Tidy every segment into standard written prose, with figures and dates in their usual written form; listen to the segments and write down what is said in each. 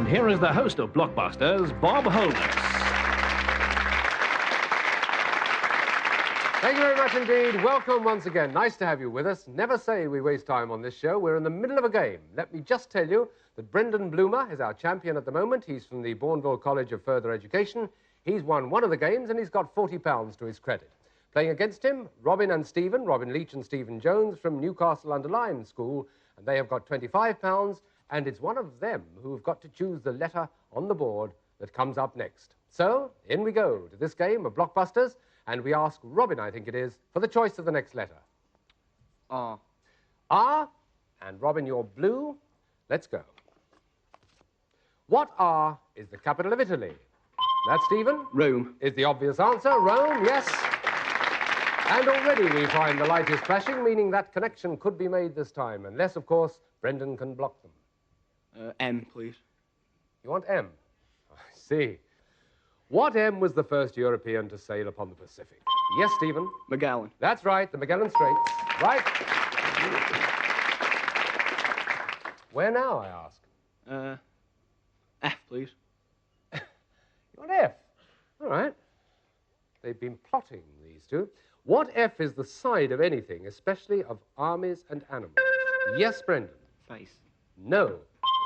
here is the host of Blockbusters, Bob Holness. Thank you very much indeed. Welcome once again. Nice to have you with us. Never say we waste time on this show. We're in the middle of a game. Let me just tell you that Brendan Bloomer is our champion at the moment. He's from the Bourneville College of Further Education. He's won one of the games and he's got £40 to his credit. Playing against him, Robin Leach and Stephen Jones from Newcastle-under-Lyme School, and they have got £25, and it's one of them who've got to choose the letter on the board that comes up next. So, in we go to this game of Blockbusters, and we ask Robin, I think it is, for the choice of the next letter. R. R, and Robin, you're blue. Let's go. What R is the capital of Italy? That's Stephen. Rome. Is the obvious answer. Rome, yes. And already we find the light is flashing, meaning that connection could be made this time, unless, of course, Brendan can block them. M, please. You want M? I see. What M was the first European to sail upon the Pacific? Yes, Stephen. Magellan. That's right, the Magellan Straits. Right. Where now, I ask? F, please. You want F? All right. They've been plotting, these two. What F is the side of anything, especially of armies and animals? Yes, Brendan. Face. No.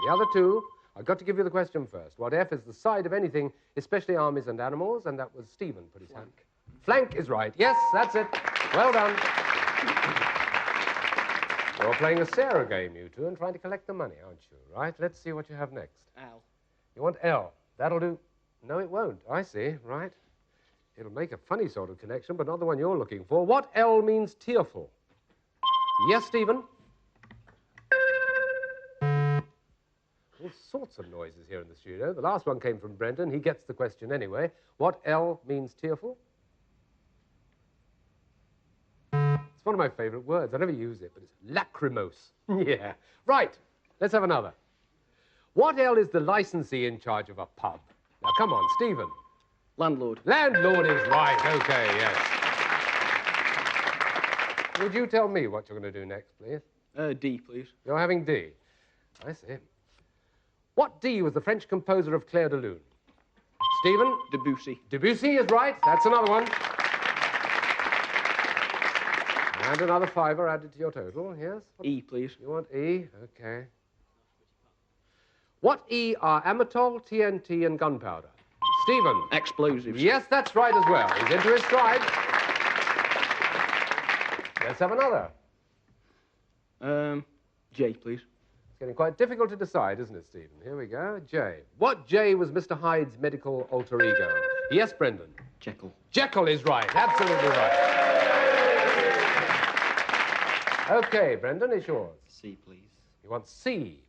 The other two, I've got to give you the question first. What F is the side of anything, especially armies and animals? And that was Stephen put his hand. Flank is right. Yes, that's it. Well done. You're playing a Sarah game, you two, and trying to collect the money, aren't you? Right, let's see what you have next. L. You want L. That'll do. No, it won't. I see. Right. It'll make a funny sort of connection, but not the one you're looking for. What L means tearful? Yes, Stephen? All sorts of noises here in the studio. The last one came from Brendan. He gets the question anyway. What L means tearful? It's one of my favourite words. I never use it, but it's lachrymose. Yeah. Right. Let's have another. What L is the licensee in charge of a pub? Now, come on, Stephen. Landlord. Landlord is right. Okay, yes. Would you tell me what you're going to do next, please? D, please. You're having D. I see. What D was the French composer of Clair de Lune? Stephen? Debussy. Debussy is right. That's another one. And another fiver added to your total, yes? E, please. You want E? Okay. What E are amatol, TNT, and gunpowder? Stephen? Explosives. Yes, that's right as well. He's into his stride. Let's have another. J, please. It's getting quite difficult to decide, isn't it, Stephen? Here we go. J. What J was Mr. Hyde's medical alter ego? Yes, Brendan. Jekyll. Jekyll is right. Absolutely right. Okay, Brendan, it's yours. C, please. You want C.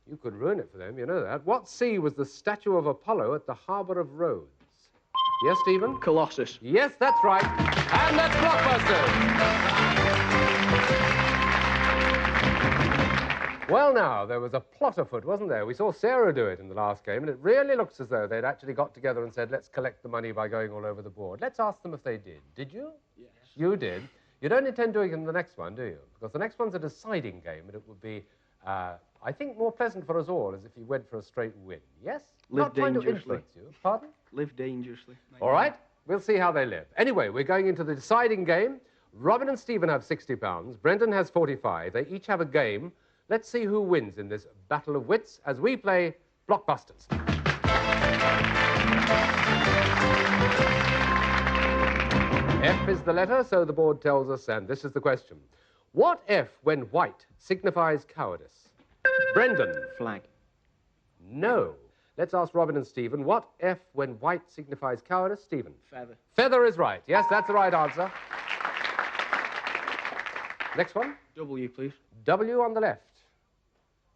You could ruin it for them, you know that. What sea was the statue of Apollo at the harbour of Rhodes? Yes, Stephen? Colossus. Yes, that's right. And that's Blockbusters. Well, now, there was a plot afoot, wasn't there? We saw Sarah do it in the last game, and it really looks as though they'd actually got together and said, let's collect the money by going all over the board. Let's ask them if they did. Did you? Yes. You did. You don't intend doing it in the next one, do you? Because the next one's a deciding game, and it would be... I think more pleasant for us all is if you went for a straight win. Yes? Live Not trying to dangerously. influence you. Pardon? Live dangerously. All right. We'll see how they live. Anyway, we're going into the deciding game. Robin and Stephen have £60. Brendan has 45. They each have a game. Let's see who wins in this battle of wits as we play Blockbusters. F is the letter, so the board tells us, and this is the question. What F, when white, signifies cowardice? Brendan. Flag. No. Let's ask Robin and Stephen. What F, when white, signifies cowardice? Stephen. Feather. Feather is right. Yes, that's the right answer. Next one. W, please. W on the left.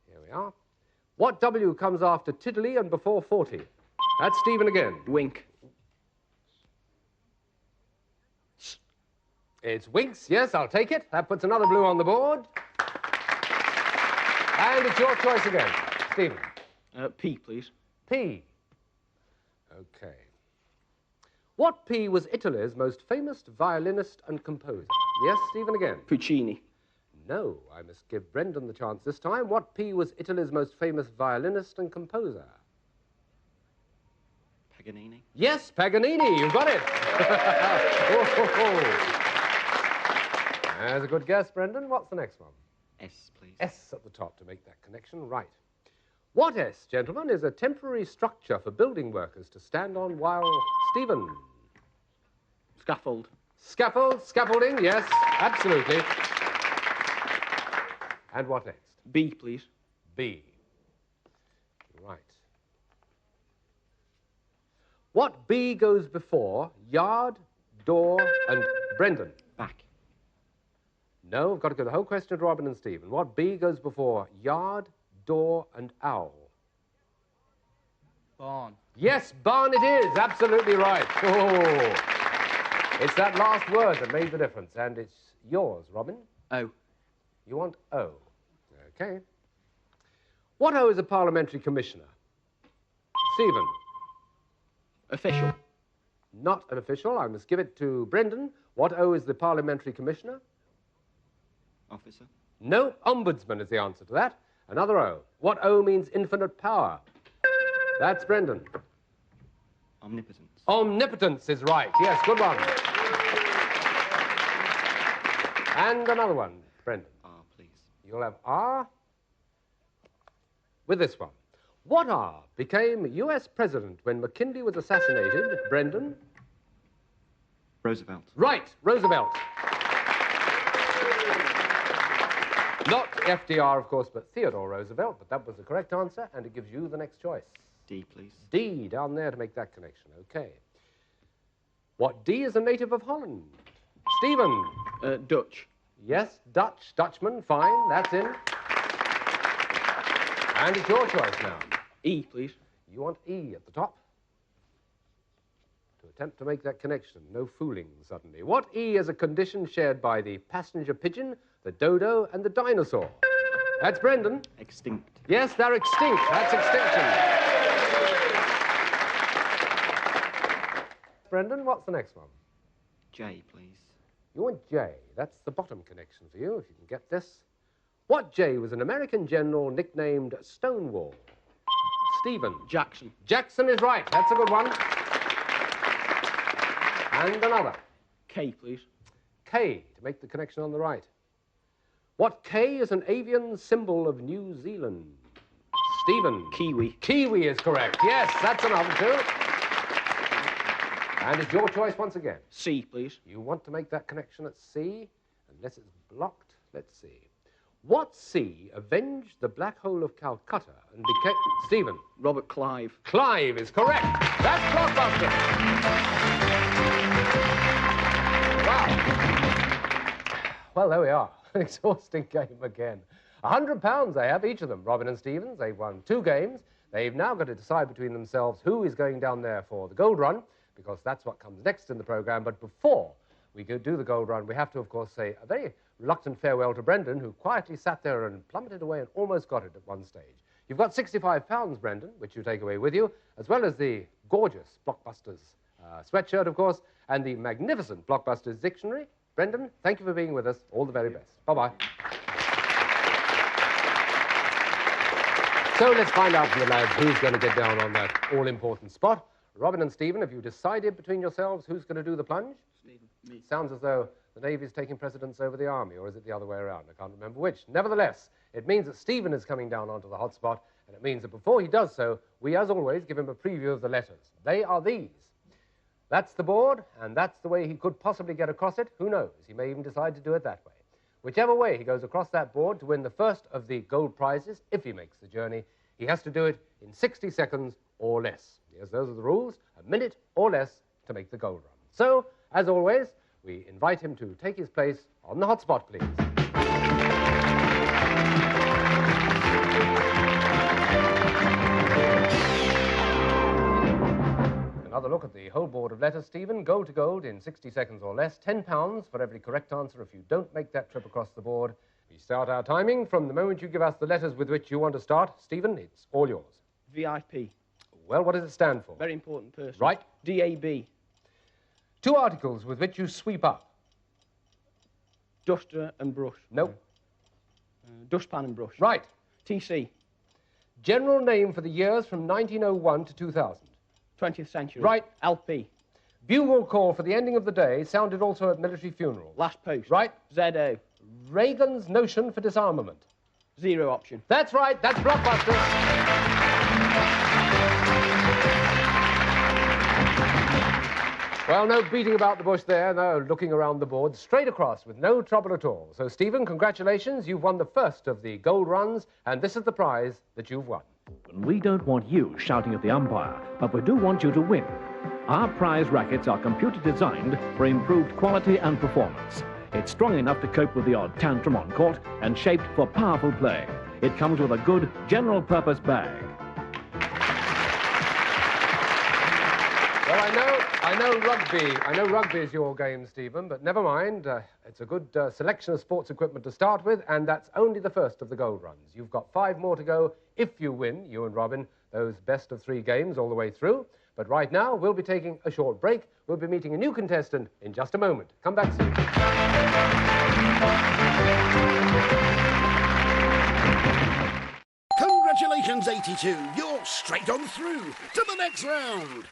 Here we are. What W comes after Tiddly and before 40? That's Stephen again. Wink. It's Winks. Yes, I'll take it. That puts another blue on the board. And it's your choice again. Stephen. P, please. P. Okay. What P was Italy's most famous violinist and composer? Yes, Stephen again. Puccini. No, I must give Brendan the chance this time. What P was Italy's most famous violinist and composer? Paganini. Yes, Paganini, you've got it. That's a good guess, Brendan. What's the next one? S, please. S at the top to make that connection. Right. What S, gentlemen, is a temporary structure for building workers to stand on while... Stephen. Scaffold. Scaffold, scaffolding, yes, absolutely. And what next? B, please. B. Right. What B goes before yard, door, and Brendan? Back. No, I've got to go the whole question to Robin and Stephen. What B goes before yard, door, and owl? Barn. Yes, barn it is. Absolutely right. Oh, it's that last word that made the difference, and it's yours, Robin. O. You want O. Okay. What O is a parliamentary commissioner? Stephen. Official. Not an official. I must give it to Brendan. What O is the parliamentary commissioner? Officer. No, ombudsman is the answer to that. Another O. What O means infinite power? That's Brendan. Omnipotence. Omnipotence is right. Yes, good one. And another one, Brendan. R, please. You'll have R with this one. What R became US president when McKinley was assassinated? Brendan? Roosevelt. Right, Roosevelt. Not FDR, of course, but Theodore Roosevelt, but that was the correct answer, and it gives you the next choice. D, please. D, down there to make that connection. Okay. What D is a native of Holland? Stephen? Dutch. Yes, Dutch, Dutchman, fine, that's in. And it's your choice now. E, please. You want E at the top? To attempt to make that connection. No fooling, suddenly. What E is a condition shared by the passenger pigeon, the dodo, and the dinosaur? That's Brendan. Extinct. Yes, they're extinct. That's extinction. Brendan, what's the next one? J, please. You want J. That's the bottom connection for you, if you can get this. What J was an American general nicknamed Stonewall? Stephen. Jackson. Jackson is right. That's a good one. And another. K, please. K, to make the connection on the right. What K is an avian symbol of New Zealand? Stephen. Kiwi. Kiwi is correct. Yes, that's another too. And it's your choice once again. C, please. You want to make that connection at C, unless it's blocked. Let's see. What sea avenged the black hole of Calcutta and became... Stephen. Robert Clive. Clive is correct. That's Blockbusters. Wow. Well, there we are. An exhausting game again. £100 they have, each of them. Robin and Stevens, they've won 2 games. They've now got to decide between themselves who is going down there for the gold run, because that's what comes next in the programme. But before we go do the gold run, we have to, of course, say a very reluctant farewell to Brendan, who quietly sat there and plummeted away and almost got it at one stage. You've got £65, Brendan, which you take away with you, as well as the gorgeous Blockbusters sweatshirt, of course, and the magnificent Blockbusters dictionary. Brendan, thank you for being with us. All the very best. Bye-bye. So let's find out from the lads who's going to get down on that all-important spot. Robin and Stephen, have you decided between yourselves who's going to do the plunge? Stephen. Me. Sounds as though the Navy's taking precedence over the Army, or is it the other way around? I can't remember which. Nevertheless, it means that Stephen is coming down onto the hot spot, and it means that before he does so, we, as always, give him a preview of the letters. They are these. That's the board, and that's the way he could possibly get across it. Who knows? He may even decide to do it that way. Whichever way he goes across that board to win the first of the gold prizes, if he makes the journey, he has to do it in 60 seconds or less. Yes, those are the rules, a minute or less to make the gold run. So, as always, we invite him to take his place on the hot spot, please. Another look at the whole board of letters, Stephen. Gold to gold in 60 seconds or less. £10 for every correct answer if you don't make that trip across the board. We start our timing from the moment you give us the letters with which you want to start. Stephen, it's all yours. VIP. Well, what does it stand for? Very important person. Right. DAB. 2 articles with which you sweep up. Duster and brush. Nope. Dustpan and brush. Right. TC. General name for the years from 1901 to 2000. 20th century. Right. LP. Bugle call for the ending of the day sounded also at military funerals. Last post. Right. ZO. Reagan's notion for disarmament. Zero option. That's right. That's Blockbusters. Well, no beating about the bush there, no looking around the board, straight across with no trouble at all. So, Stephen, congratulations. You've won the first of the gold runs, and this is the prize that you've won. We don't want you shouting at the umpire, but we do want you to win. Our prize rackets are computer designed for improved quality and performance. It's strong enough to cope with the odd tantrum on court and shaped for powerful play. It comes with a good general-purpose bag. Well, I know rugby is your game, Stephen, but never mind. It's a good selection of sports equipment to start with, and that's only the first of the gold runs. You've got 5 more to go if you win, you and Robin, those best-of-3 games all the way through. But right now, we'll be taking a short break. We'll be meeting a new contestant in just a moment. Come back soon. Congratulations, 82. You're straight on through to the next round.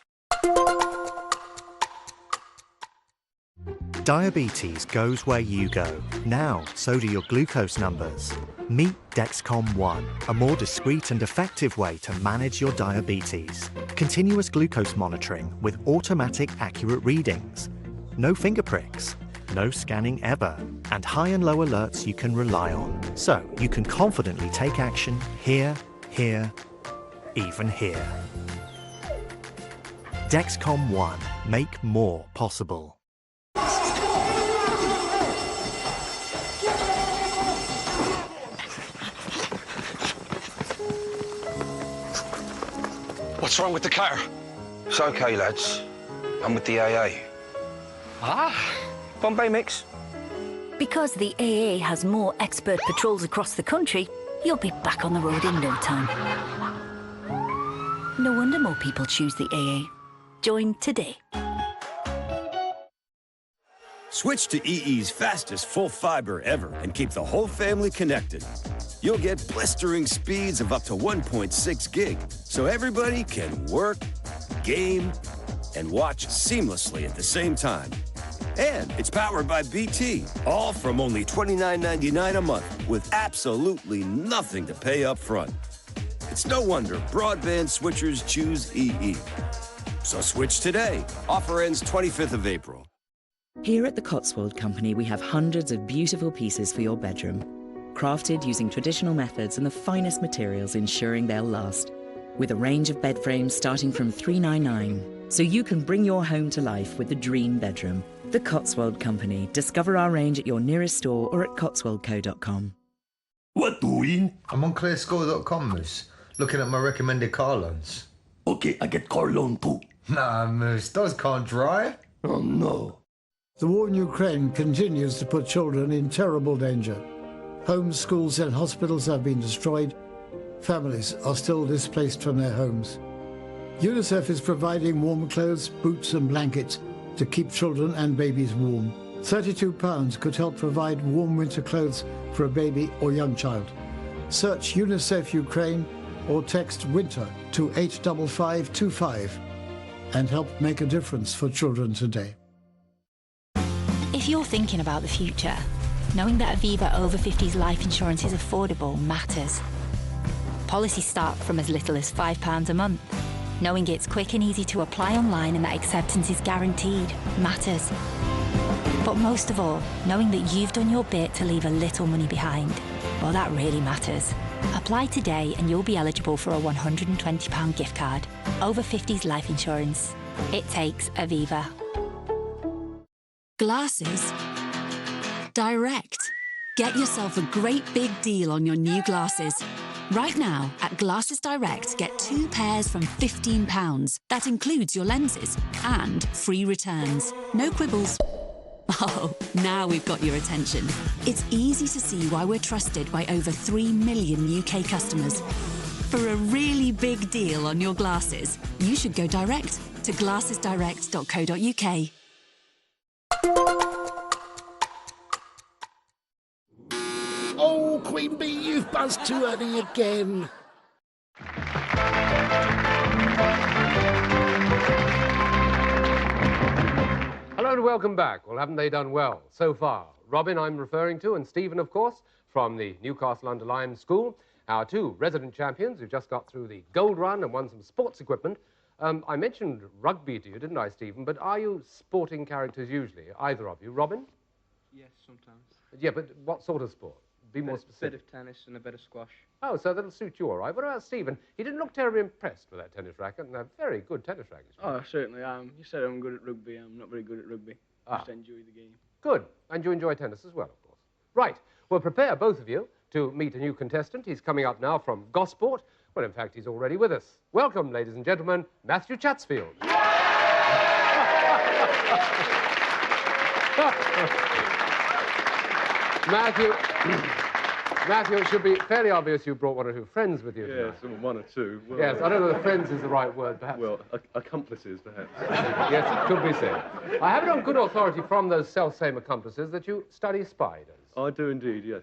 Diabetes goes where you go. Now, so do your glucose numbers. Meet Dexcom ONE, a more discreet and effective way to manage your diabetes. Continuous glucose monitoring with automatic accurate readings. No finger pricks, no scanning ever, and high and low alerts you can rely on. So you can confidently take action here, even here. Dexcom ONE. Make more possible. What's wrong with the car? It's okay, lads. I'm with the AA. Ah, Bombay mix. Because the AA has more expert patrols across the country, you'll be back on the road in no time. No wonder more people choose the AA. Join today. Switch to EE's fastest full fiber ever and keep the whole family connected. You'll get blistering speeds of up to 1.6 gig, so everybody can work, game, and watch seamlessly at the same time. And it's powered by BT, all from only $29.99 a month with absolutely nothing to pay up front. It's no wonder broadband switchers choose EE. So switch today. Offer ends 25th of April. Here at the Cotswold Company, we have hundreds of beautiful pieces for your bedroom, crafted using traditional methods and the finest materials, ensuring they'll last. With a range of bed frames starting from $399, so you can bring your home to life with the dream bedroom. The Cotswold Company. Discover our range at your nearest store or at cotswoldco.com. What doing? I'm on clearscore.com, Moose, looking at my recommended car loans. Okay, I get car loan too. Nah, Moose, those can't drive. Oh, no. The war in Ukraine continues to put children in terrible danger. Homes, schools and hospitals have been destroyed. Families are still displaced from their homes. UNICEF is providing warm clothes, boots and blankets to keep children and babies warm. £32 could help provide warm winter clothes for a baby or young child. Search UNICEF Ukraine or text WINTER to 85525 and help make a difference for children today. If you're thinking about the future, knowing that Aviva over 50s life insurance is affordable matters. Policies start from as little as £5 a month. Knowing it's quick and easy to apply online and that acceptance is guaranteed matters. But most of all, knowing that you've done your bit to leave a little money behind, well, that really matters. Apply today and you'll be eligible for a £120 gift card. Over 50s life insurance. It takes Aviva. Glasses? Direct. Get yourself a great big deal on your new glasses. Right now, at Glasses Direct, get 2 pairs from £15. That includes your lenses and free returns. No quibbles. Oh, now we've got your attention. It's easy to see why we're trusted by over 3 million UK customers. For a really big deal on your glasses, you should go direct to glassesdirect.co.uk. Oh, Queen Bee, you've buzzed too early again. Hello and welcome back. Well, haven't they done well so far? Robin, I'm referring to, and Stephen, of course, from the Newcastle-under-Lyme School, our two resident champions who just got through the gold run and won some sports equipment. I mentioned rugby to you, didn't I, Stephen? But are you sporting characters usually, either of you? Robin? Yes, sometimes. Yeah, but what sort of sport? Be more A specific. bit of tennis and a bit of squash. Oh, so that'll suit you all right. What about Stephen? He didn't look terribly impressed with that tennis racket, and they're very good tennis rackets. Oh, I certainly am. You said I'm good at rugby. I'm not very good at rugby. Just enjoy the game. Good. And you enjoy tennis as well, of course. Right. Well, prepare, both of you, to meet a new contestant. He's coming up now from Gosport. Well, in fact, he's already with us. Welcome, ladies and gentlemen, Matthew Chatsfield. Matthew, it should be fairly obvious you brought one or two friends with you tonight. Yes, one or two. Well, yes, I don't know if friends is the right word, perhaps. Well, accomplices, perhaps. Yes, it could be said. I have it on good authority from those self-same accomplices that you study spiders. I do indeed, yes.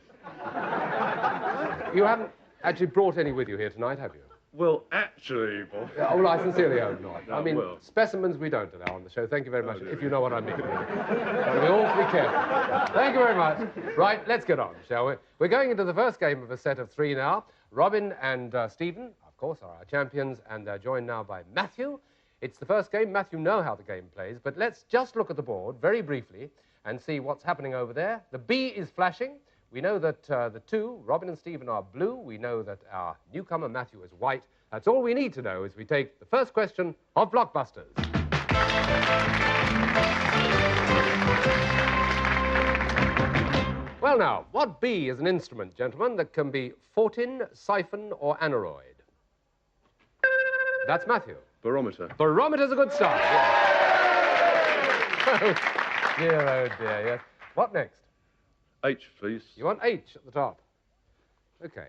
You haven't actually brought any with you here tonight, have you? Well, actually, boss. Oh, well, I sincerely hope not. No, I mean, well. specimens we don't allow on the show. Thank you very much, dear. if you know what I mean. I'll be awfully careful. Thank you very much. Right, let's get on, shall we? We're going into the first game of a set of three now. Robin and Stephen, of course, are our champions, and they're joined now by Matthew. It's the first game. Matthew know how the game plays, but let's just look at the board very briefly and see what's happening over there. The B is flashing. We know that the two, Robin and Stephen, are blue. We know that our newcomer, Matthew, is white. That's all we need to know as we take the first question of Blockbusters. Well, now, what B is an instrument, gentlemen, that can be fortin, siphon, or aneroid? That's Matthew. Barometer. Barometer's a good start, yes. Oh, dear, yes. What next? H, please. You want H at the top. Okay.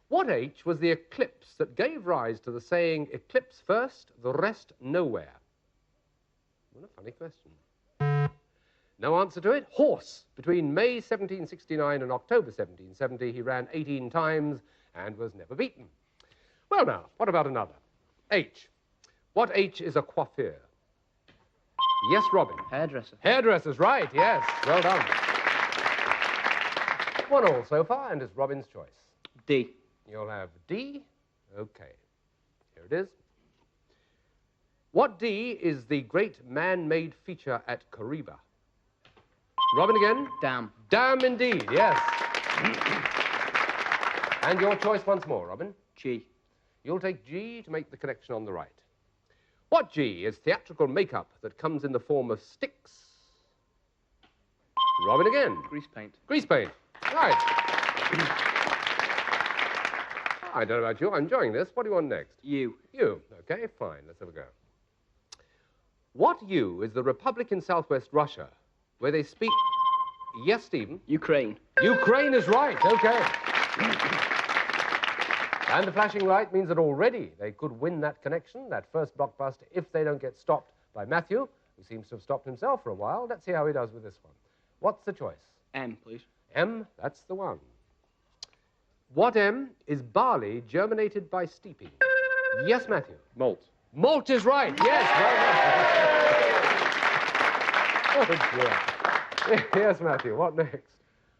What H was the eclipse that gave rise to the saying, eclipse first, the rest nowhere? What a funny question. No answer to it? Horse. Between May 1769 and October 1770, he ran 18 times and was never beaten. Well, now, what about another? H. What H is a coiffeur? Yes, Robin. Hairdresser. Hairdresser's right, yes. Well done. 1-1 so far, and it's Robin's choice. D. You'll have D. Okay. Here it is. What D is the great man-made feature at Kariba? Robin again? Dam. Dam indeed, yes. And your choice once more, Robin? G. You'll take G to make the connection on the right. What G is theatrical makeup that comes in the form of sticks? Robin again. Grease paint. Grease paint. Right. I don't know about you. I'm enjoying this. What do you want next? U. U. Okay, fine. Let's have a go. What U is the republic in southwest Russia where they speak... Yes, Stephen? Ukraine. Ukraine is right. Okay. And the flashing light means that already they could win that connection, that first blockbuster, if they don't get stopped by Matthew, who seems to have stopped himself for a while. Let's see how he does with this one. What's the choice? M, please. M, that's the one. What M is barley germinated by steeping? Yes, Matthew. Malt. Malt is right, yes. Well done. Oh, dear. Yes, Matthew. What next?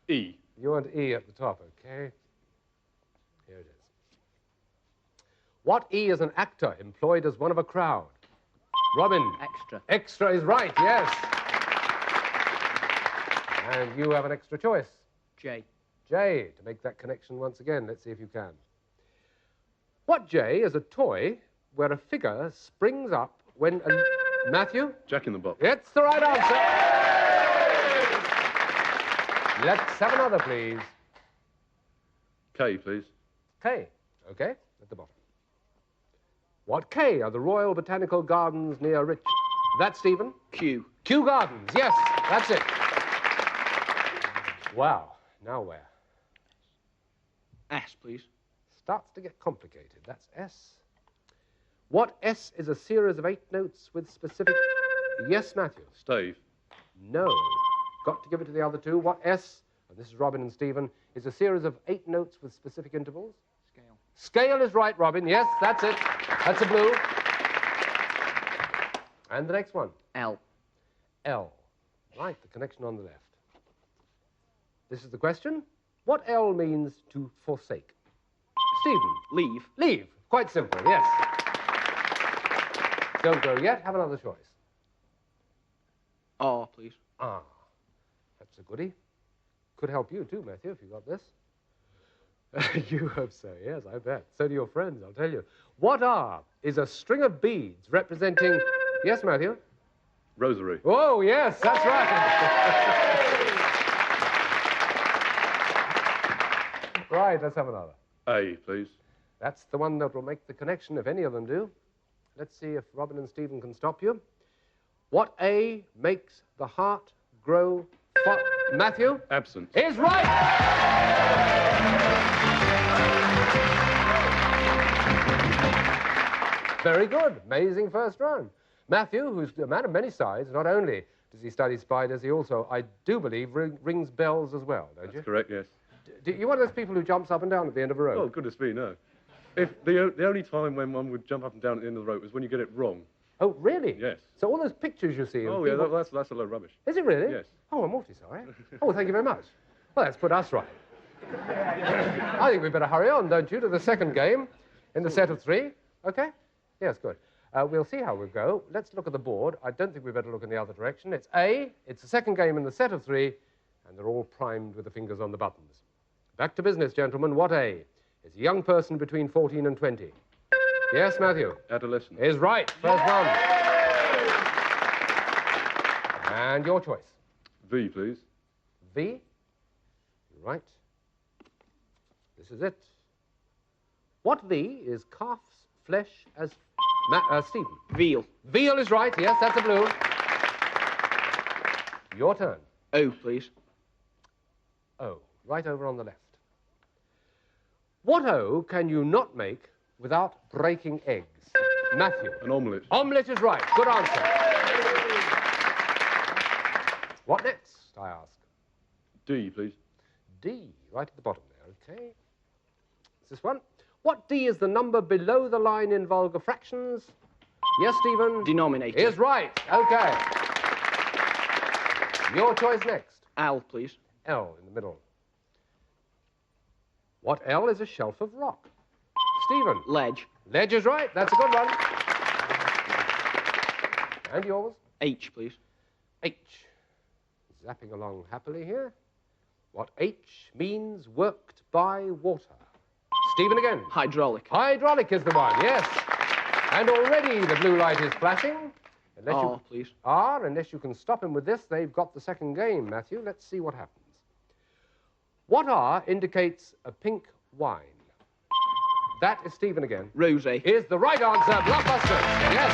E. You want E at the top, okay? Here it is. What E is an actor employed as one of a crowd? Robin. Extra. Extra is right, yes. And you have an extra choice. J. J, to make that connection once again. Let's see if you can. What J is a toy where a figure springs up when a... Matthew? Jack in the Box. It's the right answer. Let's have another, please. K, please. K. Okay, at the bottom. What K are the Royal Botanical Gardens near Rich... That's Stephen? Q. Kew Gardens, yes, that's it. Wow, now where? S, please. Starts to get complicated. That's S. What S is a series of 8 notes with specific... Yes, Matthew. Stave. No. Got to give it to the other two. What S are and this is Robin and Stephen, is a series of 8 notes with specific intervals. Scale. Scale is right, Robin. Yes, that's it. That's a blue. And the next one? L. L. Right, the connection on the left. This is the question. What L means to forsake? Stephen. Leave. Leave. Quite simple, yes. Don't go yet. Have another choice. R, please. Ah, that's a goodie. Could help you too, Matthew, if you got this. You hope so, yes, I bet. So do your friends, I'll tell you. What R is a string of beads representing... Yes, Matthew? Rosary. Oh, yes, that's right. Right, let's have another. A, please. That's the one that will make the connection, if any of them do. Let's see if Robin and Stephen can stop you. What A makes the heart grow fond? Matthew? Absence. Is right! Very good. Amazing first round. Matthew, who's a man of many sides, not only does he study spiders, he also, I do believe, rings bells as well, don't you? That's correct, yes. You're one of those people who jumps up and down at the end of a rope? Oh, goodness me, no. If the only time when one would jump up and down at the end of the rope was when you get it wrong. Oh, really? Yes. So all those pictures you see of Oh, people... yeah, that's a load of rubbish. Is it really? Yes. Oh, I'm awfully sorry. Oh, thank you very much. Well, that's put us right. I think we better hurry on, don't you, to the second game in the set of 3. OK? Yes, good. We'll see how we go. Let's look at the board. I don't think we better look in the other direction. It's A. It's the second game in the set of 3, and they're all primed with the fingers on the buttons. Back to business, gentlemen. What A is a young person between 14 and 20? Yes, Matthew? Adolescent. Is right. First one. And your choice? V, please. V? Right. This is it. What V is calf's flesh as... Stephen? Veal. Veal is right. Yes, that's a blue. Your turn. O, please. O. Right over on the left. What O can you not make without breaking eggs? Matthew? An omelette. Omelette is right. Good answer. What next, I ask? D, please. D, right at the bottom there, OK. Is this one? What D is the number below the line in vulgar fractions? Yes, Stephen? Denominator. Is right. OK. Your choice next. L, please. L in the middle. What L is a shelf of rock? Stephen? Ledge. Ledge is right. That's a good one. And yours? H, please. H. Zapping along happily here. What H means worked by water? Stephen again. Hydraulic. Hydraulic is the one, yes. And already the blue light is flashing. R, please. R, unless you can stop him with this, they've got the second game, Matthew. Let's see what happens. What R indicates a pink wine? That is Stephen again. Rosé. Is the right answer. Blockbusters. Yes.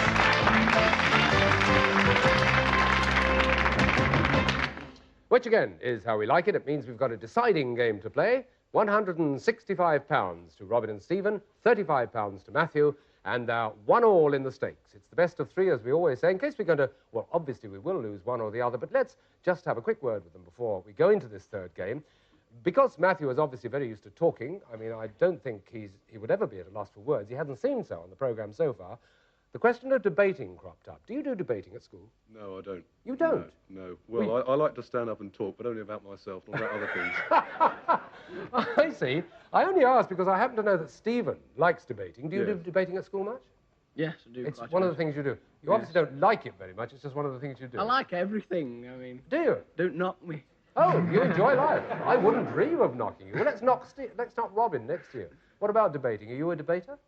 Which again is how we like it. It means we've got a deciding game to play. £165 to Robin and Stephen, £35 to Matthew, and 1-1 in the stakes. It's the best of 3, as we always say, in case we're going to... Well, obviously we will lose one or the other, but let's just have a quick word with them before we go into this third game. Because Matthew is obviously very used to talking, I mean, I don't think he would ever be at a loss for words. He hasn't seemed so on the programme so far. The question of debating cropped up. Do you do debating at school? No, I don't. You don't? No. Well, I like to stand up and talk, but only about myself, not about other things. I see. I only asked because I happen to know that Stephen likes debating. Do you do debating at school much? Yes, I do. It's one of the things you do. You obviously don't like it very much. It's just one of the things you do. I like everything. I mean... Do you? Don't knock me. Oh, you enjoy life. I wouldn't dream of knocking you. Well, let's knock Robin next to you. What about debating? Are you a debater?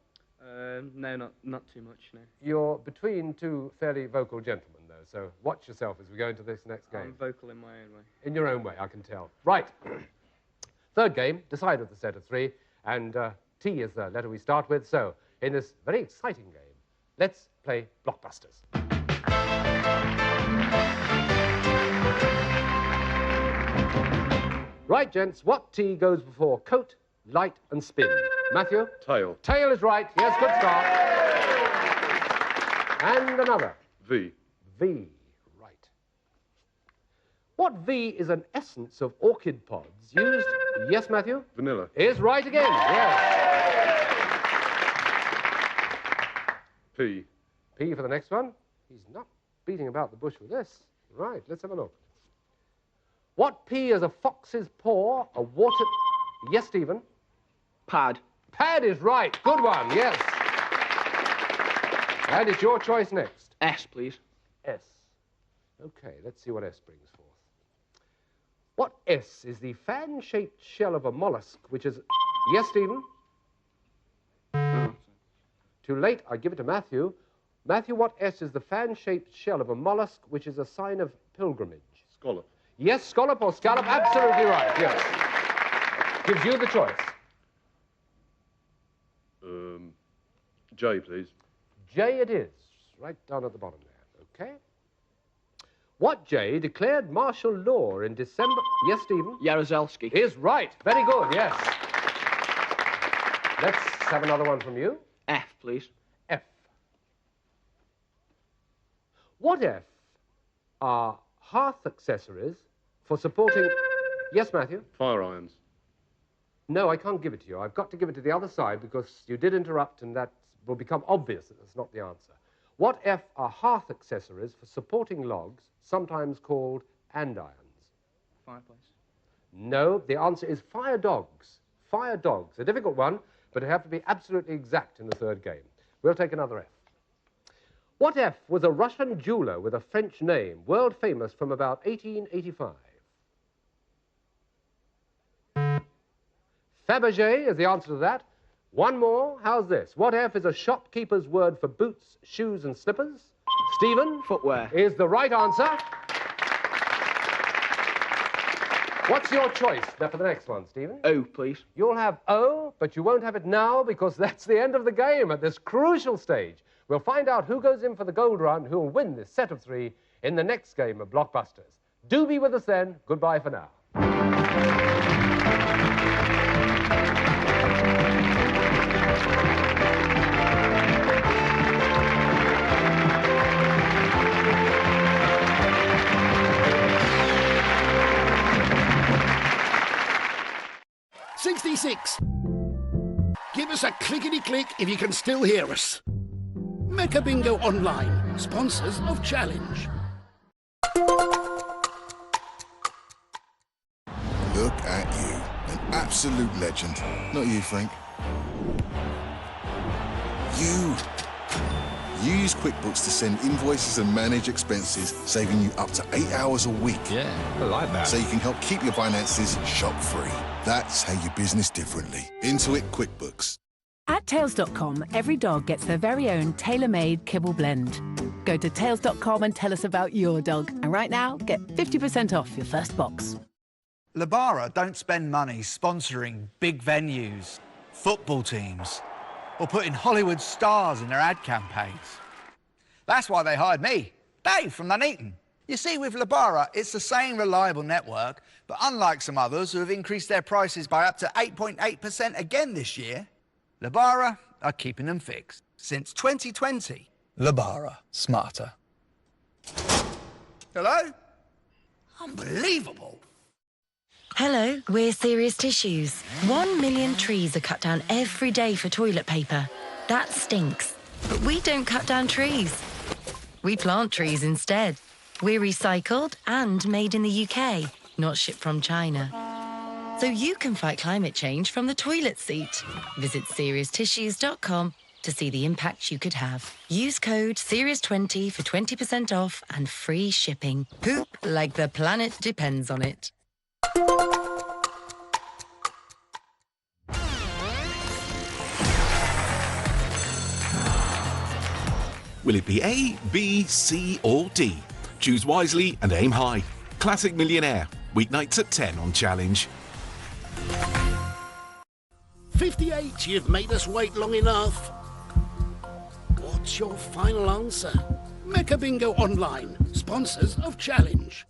No, not too much, no. You're between two fairly vocal gentlemen, though, so watch yourself as we go into this next game. I'm vocal in my own way. In your own way, I can tell. Right. Third game, decide with the set of 3, and T is the letter we start with. So, in this very exciting game, let's play Blockbusters. Right, gents, what T goes before coat, light, and spin? Matthew? Tail. Tail is right. Yes, good start. And another. V. V. Right. What V is an essence of orchid pods used... Yes, Matthew? Vanilla. Is right again, yes. P. P for the next one. He's not beating about the bush with this. Right, let's have a look. What P is a fox's paw, a water... Yes, Stephen? Pad. Pad is right. Good one, yes. And it's your choice next. S, please. S. Okay, let's see what S brings forth. What S is the fan-shaped shell of a mollusk, which is... Yes, Stephen? Too late. I give it to Matthew. Matthew, what S is the fan-shaped shell of a mollusk, which is a sign of pilgrimage? Scallop. Yes, scallop or scallop. Absolutely right, yes. Gives you the choice. J, please. J it is. Right down at the bottom there. Okay. What J declared martial law in December... Yes, Stephen? Jaruzelski. Is right. Very good, yes. Let's have another one from you. F, please. F. What F are hearth accessories for supporting... Yes, Matthew? Fire irons. No, I can't give it to you. I've got to give it to the other side because you did interrupt and that will become obvious that that's not the answer. What F are hearth accessories for supporting logs, sometimes called andirons? Fireplace. No, the answer is fire dogs. Fire dogs. A difficult one, but it have to be absolutely exact in the third game. We'll take another F. What F was a Russian jeweler with a French name, world famous from about 1885? Fabergé is the answer to that. One more. How's this? What F is a shopkeeper's word for boots, shoes, and slippers? Stephen? Footwear. Is the right answer. What's your choice now for the next one, Stephen? O, please. You'll have O, but you won't have it now because that's the end of the game at this crucial stage. We'll find out who goes in for the gold run, who will win this set of 3 in the next game of Blockbusters. Do be with us then. Goodbye for now. Give us a clickety-click if you can still hear us. Mecha Bingo Online, sponsors of Challenge. Look at you, an absolute legend. Not you, Frank. You use QuickBooks to send invoices and manage expenses, saving you up to 8 hours a week. Yeah, I like that. So you can help keep your finances shop-free. That's how you business differently. Intuit QuickBooks. At Tails.com, every dog gets their very own tailor-made kibble blend. Go to Tails.com and tell us about your dog. And right now, get 50% off your first box. Labara don't spend money sponsoring big venues, football teams, or putting Hollywood stars in their ad campaigns. That's why they hired me, Dave from Nuneaton. You see, with Labara, it's the same reliable network, but unlike some others who have increased their prices by up to 8.8% again this year, Labara are keeping them fixed. Since 2020, Labara, smarter. Hello? Unbelievable. Hello, we're Serious Tissues. 1 million trees are cut down every day for toilet paper. That stinks. But we don't cut down trees. We plant trees instead. We're recycled and made in the UK, not shipped from China. So you can fight climate change from the toilet seat. Visit SeriousTissues.com to see the impact you could have. Use code SERIOUS20 for 20% off and free shipping. Poop like the planet depends on it. Will it be A, B, C or D? Choose wisely and aim high. Classic Millionaire, weeknights at 10 on Challenge. 58, you've made us wait long enough. What's your final answer? Mecha Bingo Online, sponsors of Challenge.